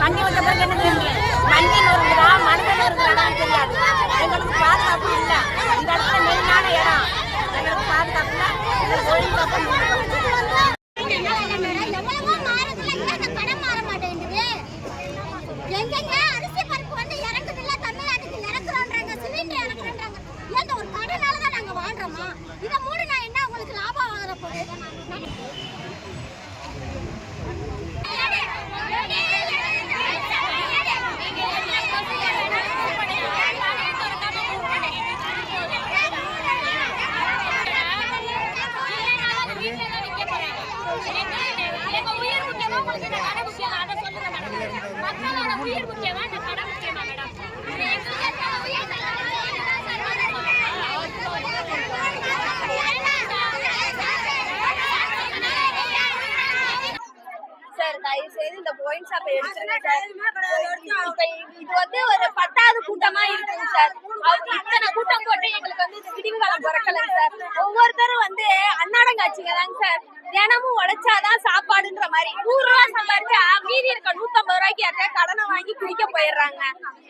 வண்டி வந்த பிறகு என்ன தெரியும், வண்டி நொறுங்குதா மனிதன் நொறுங்குறான்னு தெரியாது. எங்களுக்கு பாதுகாப்பு இல்லை. இந்த இடத்துல மெயினான இடம் எங்களுக்கு பாதுகாப்பு இல்லை. எங்களுக்கு தொழில்நுட்பம் எங்கெங்க அரிசி பருப்பு வந்து இறக்குது இல்ல, தமிழ்நாட்டுக்கு இறக்குறோன்றாங்க, சிலிண்டர் இறக்குறோன்றாங்க. எந்த ஒரு கடனாலதான் நாங்க வாழ்றோமா? இதை மூடினா என்ன உங்களுக்கு லாபம் ஆகிற போது? உயிர் முக்கியமா இந்த கடை முக்கியமா மேடம்? சார் தயவு செய்து இந்த பாயிண்ட் ஷாப்பை எடுத்துருங்க சார். இது வந்து ஒரு 10வது கூட்டமா இருக்குங்க சார். இத்தனை கூட்டம் போட்டு எங்களுக்கு வந்து இந்த விடிவு காலம் பிறக்கல சார். ஒவ்வொருத்தரும் வந்து அன்னாடங்காட்சிங்க தாங்க சார். தினமும் உழைச்சாதான் சாப்பாடுன்ற மாதிரி 100 ரூபாய் சம்பாதிச்சா மீதி இருக்க 150 ரூபாய்க்கு யார்கிட்ட கடனை வாங்கி குடிக்க போயிடுறாங்க.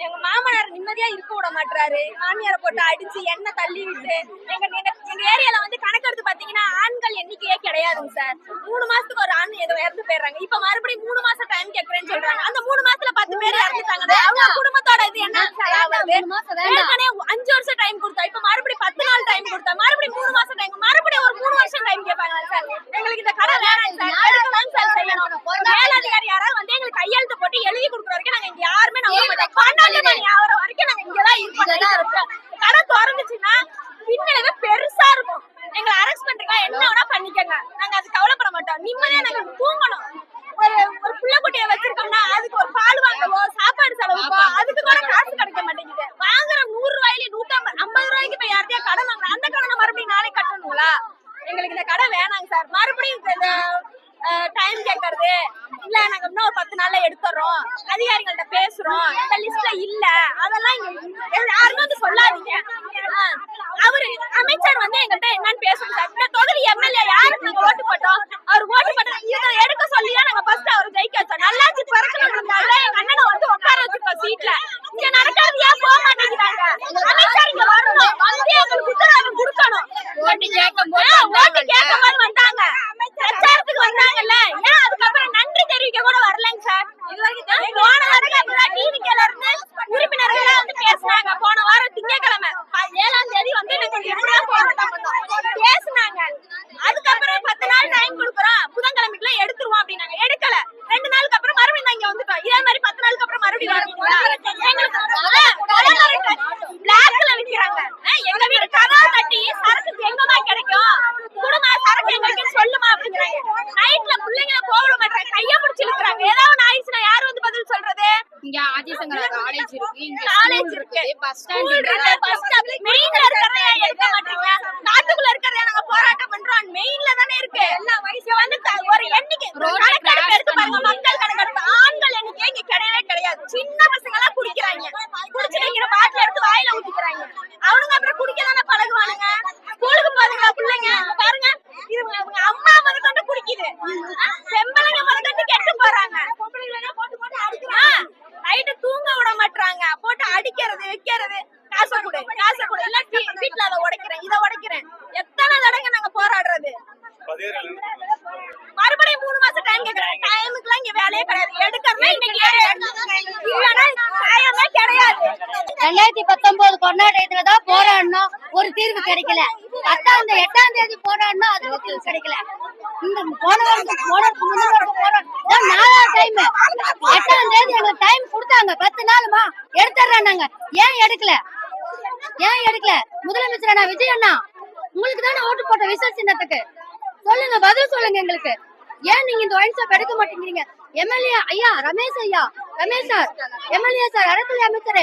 எங்க மாமனார் நிம்மதியா இருக்க விட மாட்டாரு. மாமியாரை போட்டு அடிச்சு எண்ணெய் தள்ளி விட்டு எங்க ஏரியால வந்து கணக்கெடுத்து பாத்தீங்கன்னா ஆண்கள் எண்ணிக்கையே கிடையாதுங்க சார். 3 மாசத்துக்கு ஒரு ஆண் ஏதோ இறந்து போயிடுறாங்க. இப்ப மறுபடியும் 3 மாசம் டைம் கேட்கறேன்னு சொல்றாங்க. அந்த 3 மாசத்துல 10 பேர் இறந்துட்டாங்க. அவங்க குடும்பத்தோட இது என்ன சார் ஆகுது? ஏற்கனவே 5 வருஷம் டைம் கொடுத்தா, இப்ப மறுபடியும் 10 நாள் டைம் கொடுத்தா, மறுபடியும் 3 மாசம் டைம், மறுபடியும் ஒரு 3 வருஷம் டைம் கேட்பாங்க சார். எங்களுக்கு இந்த கடை வேணாம் சார். எடுக்கலாம் சார் செய்யணும். மேலதிகாரி யாராவது வந்து எங்களுக்கு கையெழுத்து போட்டு எழுதி கொடுக்குற வரைக்கும் நாங்க இங்க யாருமே நம்ப மாட்டோம். 12 மணி ஆகிற வரைக்கும் நாங்க இங்கதான் இருப்போம். கடை திறந்துச்சுன்னா பின்னடைவே பெருசா இருக்கும். எங்களை அரெஸ்ட் பண்றீங்க, என்ன வேணா பண்ணிக்கங்க, நாங்க அது கவலைப்பட மாட்டோம். நிம்மதியா நாங்க தூங்கணும். ஒரு புள்ள குட்டியை வச்சிருக்கோம்னா அதுக்கு ஒரு பால் வாங்கவோ சாப்பாடு செலவுக்கோ அதுக்கு கூட காசு கிடைக்க மாட்டேங்குது. வாங்குற 100 ரூபாயில 150 ரூபாய்க்கு இப்ப யார்கிட்டயா கடன் வாங்குறோம். அந்த கடனை மறுபடியும் நாளைக்கு கட்டணுங்களா? எங்களுக்கு இந்த கடை வேணாங்க சார். மறுபடியும் டைம் கேட்கறது இல்ல, நாங்க இன்னும் ஒரு 10 நாள்ல எடுத்துறோம், அதிகாரிகள்ட்ட பேசுறோம், இந்த லிஸ்ட்ல இல்ல, அதெல்லாம் யாருமே வந்து சொல்லாதீங்க. அவரு அமைச்சர் வந்து எங்கள்கிட்ட என்னன்னு பேசணும் சார். இந்த தொகுதி எம்எல்ஏ யாருக்கு நாங்க ஓட்டு போட்டோம்? அவர் ஓட்டு போட்டோம் இதை எடுக்க சொல்லிதான் நாங்க ஃபர்ஸ்ட் அவர் ஜெயிக்க வச்சோம். நல்லாச்சு பிறக்கணும்னால எங்க அண்ணனை வந்து உட்கார வச்சிருக்கோம் சீட்ல. இங்க நடக்கிறது ஏன் போக மாட்டேங்கிறாங்க? அமைச்சர் இங்க வரணும், வந்து எங்களுக்கு உத்தரவாதம் கொடுக்கணும். ஓட்டு கேட்கும் போது வந்தாங்க, பிரச்சாரத்துக்கு வந்தாங்கல்ல, ஏன் அதுக்கப்புறம் நன்றி தெரிவிக்க கூட வரலங்க சார். போன வாரம் டிவிக்கல இருந்து உறுப்பினர்கள் வந்து பேசினாங்க. போன வாரம் திங்கட்கிழமை 7ஆம் தேதி வந்து பேசினாங்க. அதுக்கப்புறம் 10 நாள் டைம் கொடுக்குறோம், புதன்கிழமைக்குள்ள எடுத்துருவோம் அப்படின்னாங்க. எடுக்கல. 2 நாளுக்கு அப்புறம் மறுபடியும் இங்க வந்துட்டோம். இதே மாதிரி 10 நாளுக்கு அப்புறம் மறுபடியும் பிளாக்ல விக்கிறாங்க. எங்க வீட்டு கதவை தட்டி சரக்கு எங்கமா கிடைக்கும், குடும்ப சரக்கு எங்களுக்கு சொல்லுமா அப்படிங்கிறாங்க. நைட்ல பிள்ளைங்களை போக மாட்டாங்க, கைய பிடிச்சி இழுக்கிறாங்க. ஏதாவது ஆயிடுச்சுன்னா யாரு வந்து பதில் சொல்றது? இங்க ஆதிசங்கர் காலேஜ் இருக்கு, இங்க காலேஜ் இருக்கு, பஸ் ஸ்டாண்ட் இருக்கு. பஸ் ஸ்டாப் மெயின்ல இருக்கறத எடுக்க மாட்டீங்க. காட்டுக்குள்ள இருக்கறத நாங்க போராட்டம் பண்றோம். மெயின்ல தானே இருக்கு. எல்லா வயசு வந்து ஒரு எண்ணிக்கை கணக்கெடுப்பு எடுத்து பாருங்க. மக்கள் கணக்கெடுப்பு ஆண்கள் எண்ணிக்கை இங்க கிடையவே கிடையாது. சின்ன பசங்க எல்லாம் குடிக்கிறாங்க. குடிச்சிட்டு பாட்டில் எடுத்து வாயில ஊத்திக்கிறாங்க. அவனுங்க அப்புறம் குடிக்க தானே பழகுவானுங்க. ஸ்கூலுக்கு போதுங்களா பிள்ளைங்க பாருங்க, இது அம்மா முதற்கொண்டு குடிக்குது, செம்பளைங்க முதற்கொண்டு கெட்டு போறாங்க. நைட்டு தூங்க விட மாட்டாங்க, போட்டு அடிக்கிறது வைக்கிறது. காசை கொடு காசை கொடு, இல்ல வீட்டுல அதை உடைக்கிறேன் இதை உடைக்கிறேன். எத்தனை தடவை நாங்க போராடுறது? மறுபடியும் 3 மாசம் டைம் கேட்கறேன். டைமுக்குலாம் இங்க வேலையே கிடையாது. எடுக்கிறதா இன்னைக்கு இல்லைன்னா கிடையாது. 2019 கொண்டாட்டத்துலதான் போராடணும், ஒரு தீர்வு கிடைக்கல. 8ஆம் தேதி போராடணும், அதுக்கு தீர்வு கிடைக்கல. இந்த போன வருஷம் போராட்டம் 4ஆம் டைம் 8ஆம் தேதி எங்களுக்கு டைம் கொடுத்தாங்க. 10 நாளுமா எடுத்துறோம் நாங்க. ஏன் எடுக்கல? முதலமைச்சர் அண்ணா விஜய் அண்ணா உங்களுக்கு தானே ஓட்டு போட்ட விசல் சின்னத்துக்கு. சொல்லுங்க, பதில் சொல்லுங்க எங்களுக்கு. ஏன் நீங்க இந்த ஒயின் ஷாப் எடுக்க மாட்டேங்கிறீங்க? எம்எல்ஏ ஐயா ரமேஷ் சார், எம்எல்ஏ சார், அரசியல் அமைச்சர்,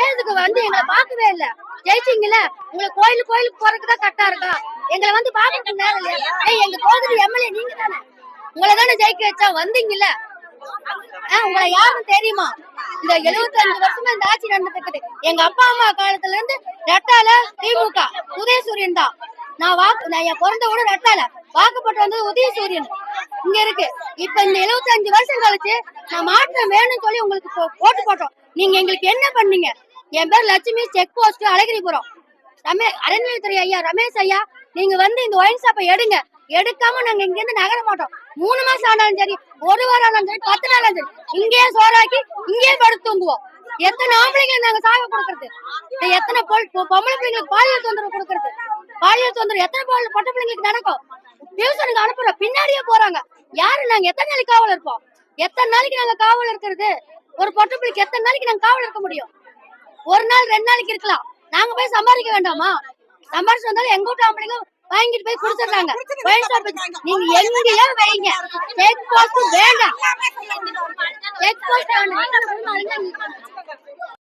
ஏன் இதுக்கு வந்து எங்களை பார்க்கவே இல்ல? ஜெயிச்சிங்கல்ல, உங்களுக்கு கோயிலுக்கு போறதுக்குதான் கரெக்டா இருக்கா? எங்களை வந்து பாக்க நேரம் இல்லையா? எங்க தொகுதி எம்எல்ஏ நீங்க தானே, உங்களை தானே ஜெயிக்க வச்சா வந்தீங்கல்ல. உங்களை யாரும் தெரியுமா? இந்த 75 வருஷமா இந்த ஆட்சி நடந்துட்டு எங்க அப்பா அம்மா காலத்துல இருந்து ரெட்டால திமுக உதயசூரியன் தான். நான் என் பிறந்த கூட ரெட்டால வாக்கப்பட்டு வந்தது உதயசூரியன் இங்க இருக்கு. இப்ப இந்த 75 வருஷம் கழிச்சு நான் மாற்றம் வேணும்னு சொல்லி உங்களுக்கு போட்டு போட்டோம். நீங்க எங்களுக்கு என்ன பண்ணீங்க? என் பேர் லட்சுமி, செக் போஸ்ட் அழகிரிபுரம். அறநிலையத்துறை ஐயா ரமேஷ் ஐயா, நீங்க வந்து இந்த ஒயின் ஷாப்பை எடுங்க. எடுக்காம நாங்க இங்க இருந்து நகர மாட்டோம். 3 மாசம் ஆனாலும் சரி, 1 வாரம் ஆனாலும் சரி, 10 நாள் ஆனாலும் சரி, இங்கேயே சோறாக்கி இங்கேயே படுத்து தூங்குவோம். எத்தனை ஆம்பளைங்களை நாங்க சாக கொடுக்கறது? எத்தனை பொம்பளை பிள்ளைங்களுக்கு பாலியல் தொந்தரவு கொடுக்கறது? பாலியல் தொந்தரவு எத்தனை பொட்டை பிள்ளைங்களுக்கு நடக்கும்? டியூஷனுக்கு அனுப்புறோம், பின்னாடியே போறாங்க. யாரு நாங்க எத்தனை நாளைக்கு காவல் இருப்போம்? எத்தனை நாளைக்கு நாங்க காவல் இருக்கிறது? ஒரு பொட்டை பிள்ளைக்கு எத்தனை நாளைக்கு நாங்க காவல் இருக்க முடியும்? 1 நாள் 2 நாளைக்கு இருக்கலாம். நாங்க போய் சம்பாதிக்க வேண்டாமா? சம்பாதிச்சு வந்தாலும் எங்க வீட்டு ஆம்பளைங்க வாங்கிட்டு போய் குடுத்துறாங்க. நீங்க எங்கேயோ வைங்க, செக் போஸ்ட் வேண்டாம். செக் போஸ்ட் வேண்டாம்.